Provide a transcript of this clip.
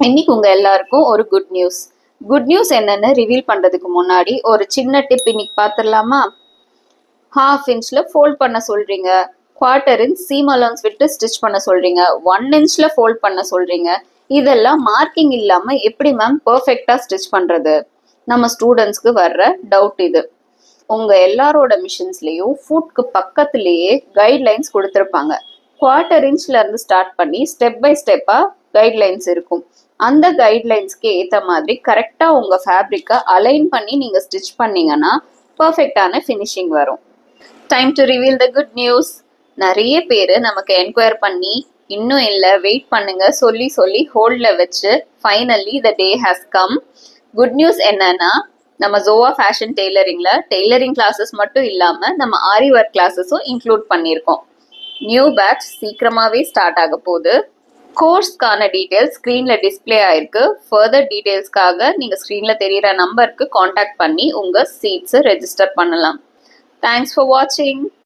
இன்னைக்கு உங்க எல்லாருக்கும் ஒரு குட் நியூஸ். குட் நியூஸ் என்னன்னு ரிவீல் பண்றதுக்கு முன்னாடி ஒரு சின்ன டிப் இன்னைக்கு பார்த்துடலாமா? ஹாஃப் இன்ச்ல ஃபோல்ட் பண்ண சொல்றீங்க, குவார்டர் இன்ச் சீம் அலோன்ஸ் விட்டு ஸ்டிச் பண்ண சொல்றீங்க, 1 இன்ச்ல ஃபோல்ட் பண்ண சொல்றீங்க. இதெல்லாம் மார்க்கிங் இல்லாம எப்படி மேம் பெர்ஃபெக்டா ஸ்டிச் பண்றது? நம்ம ஸ்டூடெண்ட்ஸ்க்கு வர்ற டவுட் இது. உங்க எல்லாரோட மிஷின்ஸ்லயும் ஃபுட்க்கு பக்கத்திலேயே கைட்லைன்ஸ் கொடுத்துருப்பாங்க. குவார்டர் இன்ச்ல இருந்து ஸ்டார்ட் பண்ணி ஸ்டெப் பை ஸ்டெப்பா கைட்லைன்ஸ் இருக்கும். அந்த கைட்லைன்ஸ்க்கு ஏற்ற மாதிரி கரெக்டா உங்க ஃபேப்ரிக்கை அலைன் பண்ணி நீங்க ஸ்டிச் பண்ணீங்கன்னா பர்ஃபெக்டான ஃபினிஷிங் வரும். Time to reveal the good news. நிறைய பேர் நமக்கு என்கொயர் பண்ணி இன்னும் இல்லை வெயிட் பண்ணுங்க சொல்லி சொல்லி ஹோல்ட்ல வச்சு finally the day has come. Good news என்னன்னா, நம்ம ஜோவா ஃபேஷன் டெய்லரிங்ல டெய்லரிங் கிளாஸஸ் மட்டும் இல்லாம நம்ம ஆரி ஒர்க் கிளாஸஸும் இன்க்ளூட் பண்ணியிருக்கோம். நியூ பேட்ச் சீக்கிரமாவே ஸ்டார்ட் ஆக போகுது. கோர்ஸ்க்கான டீடைல்ஸ் ஸ்க்ரீன்ல டிஸ்பிளே ஆயிருக்கு. ஃபர்தர் டீடைல்ஸ்க்காக நீங்க ஸ்க்ரீன்ல தெரியிற நம்பருக்கு காண்டாக்ட் பண்ணி உங்க சீட்ஸை ரெஜிஸ்டர் பண்ணலாம். தேங்க்ஸ் ஃபார் வாட்சிங்.